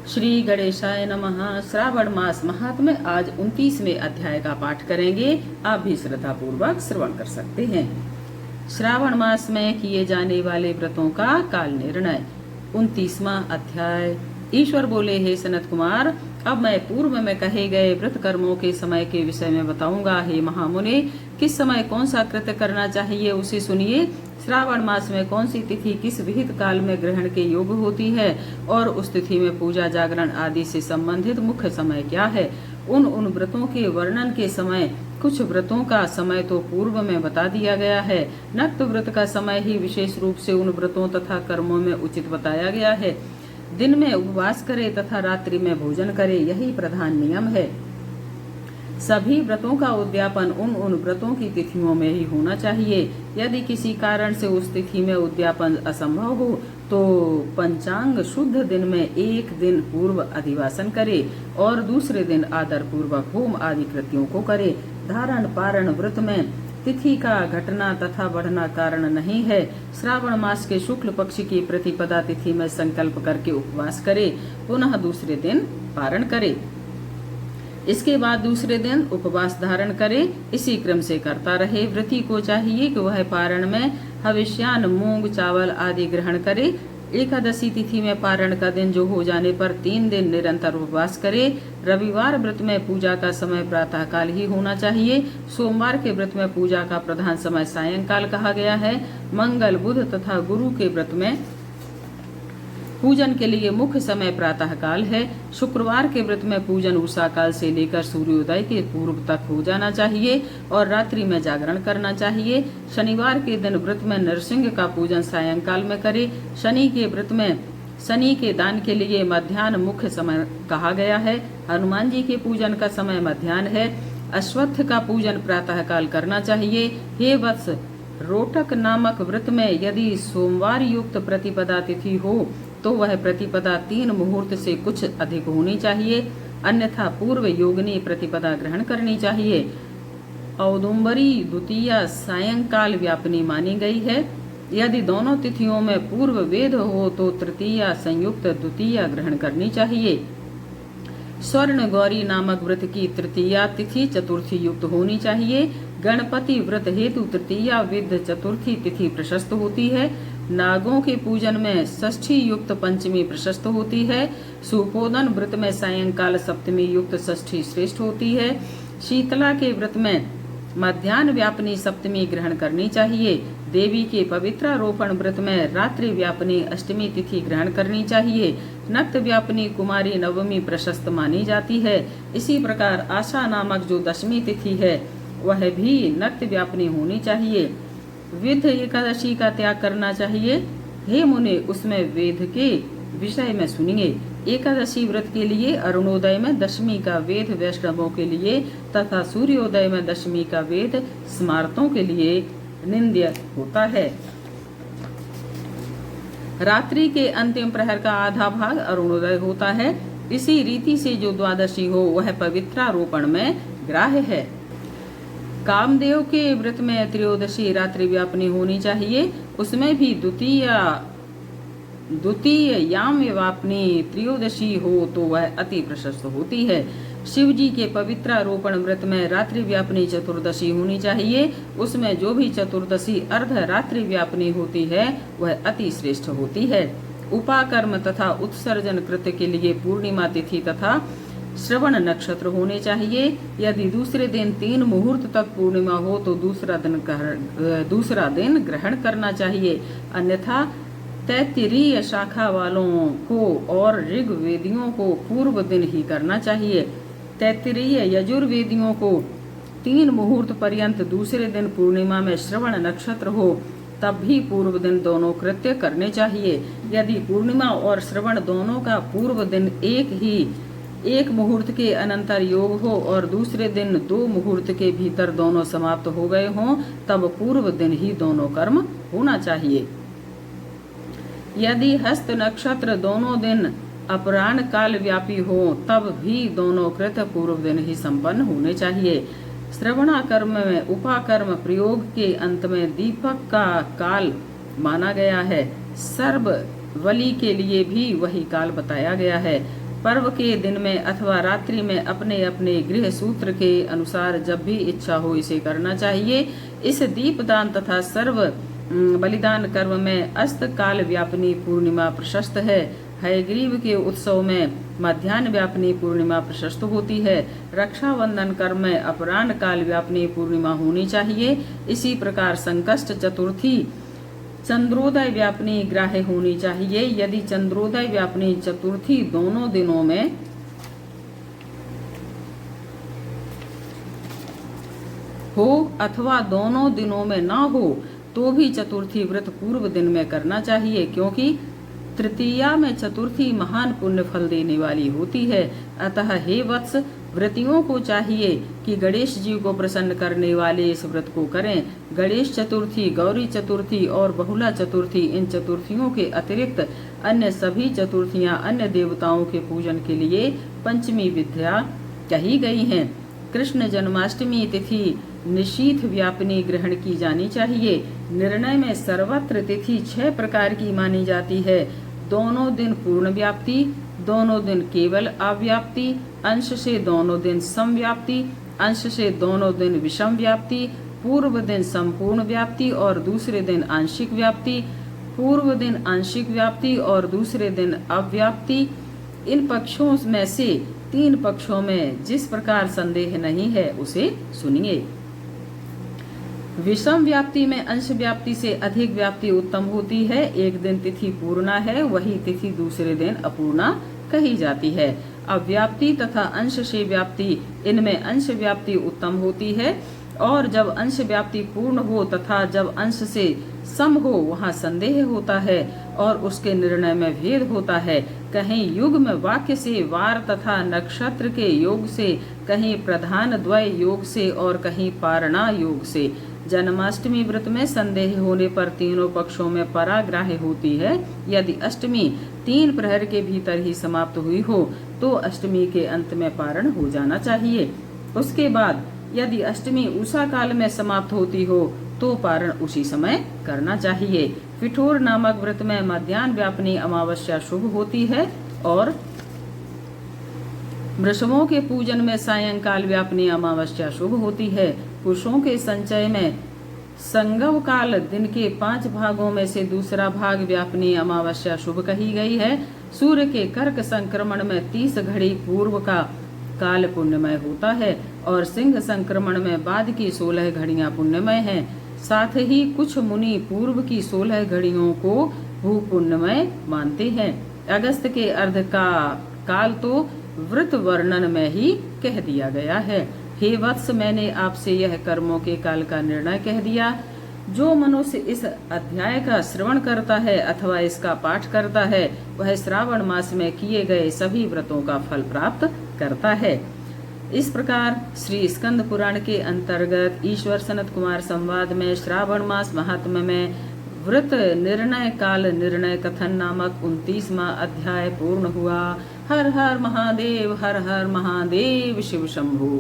श्री गणेशाय नमः। श्रावण मास महात्म्य आज 29वें अध्याय का पाठ करेंगे। आप भी श्रद्धा पूर्वक श्रवण कर सकते हैं। श्रावण मास में किए जाने वाले व्रतों का काल निर्णय। 29वां अध्याय। ईश्वर बोले, हे सनत कुमार, अब मैं पूर्व में कहे गए व्रत कर्मों के समय के विषय में बताऊंगा। हे महामुने, किस समय कौन सा कृत्य करना चाहिए उसे सुनिए। श्रावण मास में कौन सी तिथि किस विहित काल में ग्रहण के योग होती है और उस तिथि में पूजा जागरण आदि से संबंधित मुख्य समय क्या है। उन व्रतों के वर्णन के समय कुछ व्रतों का समय तो पूर्व में बता दिया गया है। नक्त व्रत का समय ही विशेष रूप से उन व्रतों तथा कर्मों में उचित बताया गया है। दिन में उपवास करे तथा रात्रि में भोजन करे, यही प्रधान नियम है। सभी व्रतों का उद्यापन उन व्रतों की तिथियों में ही होना चाहिए। यदि किसी कारण से उस तिथि में उद्यापन असंभव हो तो पंचांग शुद्ध दिन में एक दिन पूर्व अधिवासन करे और दूसरे दिन आदर पूर्वक होम आदि कृत्यों को करे। धारण पारण व्रत में तिथि का घटना तथा बढ़ना कारण नहीं है। श्रावण मास के शुक्ल पक्ष की प्रतिपदा तिथि में संकल्प करके उपवास करे, पुनः दूसरे दिन पारण करे, इसके बाद दूसरे दिन उपवास धारण करे। इसी क्रम से करता रहे। व्रती को चाहिए कि वह पारण में हविष्यान मूंग चावल आदि ग्रहण करे। एकादशी तिथि में पारण का दिन जो हो जाने पर 3 दिन निरंतर उपवास करे। रविवार व्रत में पूजा का समय प्रातः काल ही होना चाहिए। सोमवार के व्रत में पूजा का प्रधान समय सायंकाल कहा गया है। मंगल बुध तथा गुरु के व्रत में पूजन के लिए मुख्य समय प्रातः काल है। शुक्रवार के व्रत में पूजन उषा काल से लेकर सूर्योदय के पूर्व तक हो जाना चाहिए और रात्रि में जागरण करना चाहिए। शनिवार के दिन व्रत में नरसिंह का पूजन सायंकाल में करे। शनि के व्रत में शनि के दान के लिए मध्याह्न मुख्य समय कहा गया है। हनुमान जी के पूजन का समय मध्याह्न है। अश्वत्थ का पूजन प्रातः काल करना चाहिए। हे वत्स, रोटक नामक व्रत में यदि सोमवार युक्त प्रतिपदा तिथि हो तो वह प्रतिपदा 3 मुहूर्त से कुछ अधिक होनी चाहिए, अन्यथा पूर्व योगिनी प्रतिपदा ग्रहण करनी चाहिए। औदुंबरी द्वितीया सायंकाल व्यापनी मानी गई है। यदि दोनों तिथियों में पूर्व वेद हो तो तृतीया संयुक्त द्वितीया ग्रहण करनी चाहिए। स्वर्ण गौरी नामक व्रत की तृतीया तिथि चतुर्थी युक्त होनी चाहिए। गणपति व्रत हेतु तृतीया विद्ध चतुर्थी तिथि प्रशस्त होती है। नागों के पूजन में षष्ठी युक्त पंचमी प्रशस्त होती है। सुपोदन व्रत में सायंकाल सप्तमी युक्त षष्ठी श्रेष्ठ होती है। शीतला के व्रत में मध्याह्न व्यापनी सप्तमी ग्रहण करनी चाहिए। देवी के पवित्रारोपण व्रत में रात्रि व्यापनी अष्टमी तिथि ग्रहण करनी चाहिए। नक्त व्यापनी कुमारी नवमी प्रशस्त मानी जाती है। इसी प्रकार आशा नामक जो दशमी तिथि है वह भी नक्त व्यापनी होनी चाहिए। विध एकादशी का त्याग करना चाहिए। हे मुने, उसमें वेद के विषय में सुनिए। एकादशी व्रत के लिए अरुणोदय में दशमी का वेद वैष्णवों के लिए तथा सूर्योदय में दशमी का वेद स्मार्तों के लिए निंद्य होता है। रात्रि के अंतिम प्रहर का आधा भाग अरुणोदय होता है। इसी रीति से जो द्वादशी हो वह पवित्रारोपण में ग्राह्य है। कामदेव के व्रत में त्रयोदशी रात्रि व्यापनी होनी चाहिए। उसमें भी द्वितीय याम व्यापनी त्रयोदशी हो तो वह अति प्रशस्त होती है। शिव जी के पवित्रारोपण व्रत में रात्रि व्यापनी चतुर्दशी होनी चाहिए। उसमें जो भी चतुर्दशी अर्ध रात्रि व्यापनी होती है वह अति श्रेष्ठ होती है। उपाकर्म तथा उत्सर्जन कृत्य के लिए पूर्णिमा तिथि तथा श्रवण नक्षत्र होने चाहिए। यदि दूसरे दिन 3 मुहूर्त तक पूर्णिमा हो तो दूसरा दिन ग्रहण करना चाहिए, अन्यथा तैत्तिरीय शाखा वालों को और ऋग्वेदियों को पूर्व दिन ही करना चाहिए। तैत्तिरीय यजुर्वेदियों को 3 मुहूर्त पर्यंत दूसरे दिन पूर्णिमा में श्रवण नक्षत्र हो तब भी पूर्व दिन दोनों कृत्य करने चाहिए। यदि पूर्णिमा और श्रवण दोनों का पूर्व दिन एक मुहूर्त के अनंतर योग हो और दूसरे दिन 2 मुहूर्त के भीतर दोनों समाप्त हो गए हों तब पूर्व दिन ही दोनों कर्म होना चाहिए। यदि हस्त नक्षत्र दोनों दिन अपराह्न काल व्यापी हो तब भी दोनों कृत्य पूर्व दिन ही संपन्न होने चाहिए। श्रवणा कर्म में उपाकर्म प्रयोग के अंत में दीपक का काल माना गया है। सर्व बलि के लिए भी वही काल बताया गया है। पर्व के दिन में अथवा रात्रि में अपने अपने गृह सूत्र के अनुसार जब भी इच्छा हो इसे करना चाहिए। इस दीपदान तथा सर्व बलिदान कर्म में अस्त काल व्यापिनी पूर्णिमा प्रशस्त है। हयग्रीव के उत्सव में मध्याह्न व्यापिनी पूर्णिमा प्रशस्त होती है। रक्षाबंधन कर्म में अपराह्न काल व्यापिनी पूर्णिमा होनी चाहिए। इसी प्रकार संकष्ट चतुर्थी चंद्रोदय व्यापिनी ग्राह्य होनी चाहिए। यदि चंद्रोदय व्यापिनी चतुर्थी दोनों दिनों में हो अथवा दोनों दिनों में ना हो तो भी चतुर्थी व्रत पूर्व दिन में करना चाहिए, क्योंकि तृतीया में चतुर्थी महान पुण्य फल देने वाली होती है। अतः हे वत्स, व्रतियों को चाहिए कि गणेश जी को प्रसन्न करने वाले इस व्रत को करें। गणेश चतुर्थी, गौरी चतुर्थी और बहुला चतुर्थी, इन चतुर्थियों के अतिरिक्त अन्य सभी चतुर्थियां अन्य देवताओं के पूजन के लिए पंचमी विद्या कही गई हैं। कृष्ण जन्माष्टमी तिथि निशीथ व्यापिनी ग्रहण की जानी चाहिए। निर्णय में सर्वत्र तिथि 6 प्रकार की मानी जाती है। दोनों दिन पूर्ण व्याप्ति, दोनों दिन केवल अव्याप्ति, अंश से दोनों दिन समव्याप्ति, अंश से दोनों दिन विषम व्याप्ति, पूर्व दिन संपूर्ण व्याप्ति और दूसरे दिन आंशिक व्याप्ति, पूर्व दिन आंशिक व्याप्ति और दूसरे दिन अव्याप्ति। इन पक्षों में से 3 पक्षों में जिस प्रकार संदेह नहीं है उसे सुनिए। विषम व्याप्ति में अंश व्याप्ति से अधिक व्याप्ति उत्तम होती है। एक दिन तिथि पूर्णा है, वही तिथि दूसरे दिन अपूर्णा कही जाती है। अव्याप्ति तथा अंश से व्याप्ति, इनमें अंश व्याप्ति उत्तम होती है। और जब अंश व्याप्ति पूर्ण हो तथा जब अंश से सम हो वहाँ संदेह होता है और उसके निर्णय में भेद होता है। कहीं युग में वाक्य से, वार तथा नक्षत्र के योग से, कहीं प्रधान द्वय योग से और कहीं पारणा योग से। जन्माष्टमी व्रत में संदेह होने पर तीनों पक्षों में पराग्राह्य होती है। यदि अष्टमी 3 प्रहर के भीतर ही समाप्त हुई हो तो अष्टमी के अंत में पारण हो जाना चाहिए। उसके बाद यदि अष्टमी उषा काल में समाप्त होती हो तो पारण उसी समय करना चाहिए। फिठोर नामक व्रत में मध्याह्न व्यापिनी अमावस्या शुभ होती है और वृषभों के पूजन में सायंकाल व्यापिनी अमावस्या शुभ होती है। पुरुषों के संचय में संगव काल दिन के 5 भागों में से दूसरा भाग व्यापिनी अमावस्या शुभ कही गई है। सूर्य के कर्क संक्रमण में 30 घड़ी पूर्व का काल पुण्यमय होता है और सिंह संक्रमण में बाद की 16 घड़ियां पुण्यमय हैं। साथ ही कुछ मुनि पूर्व की 16 घड़ियों को भू पुण्यमय मानते हैं। अगस्त के अर्ध का काल तो व्रत वर्णन में ही कह दिया गया है। हे वत्स, मैंने आपसे यह कर्मों के काल का निर्णय कह दिया। जो मनुष्य इस अध्याय का श्रवण करता है अथवा इसका पाठ करता है वह श्रावण मास में किए गए सभी व्रतों का फल प्राप्त करता है। इस प्रकार श्री स्कंद पुराण के अंतर्गत ईश्वर सनत कुमार संवाद में श्रावण मास महात्म्य में व्रत निर्णय काल निर्णय कथन नामक 29वां अध्याय पूर्ण हुआ। हर हर महादेव, हर हर महादेव, शिव शंभु।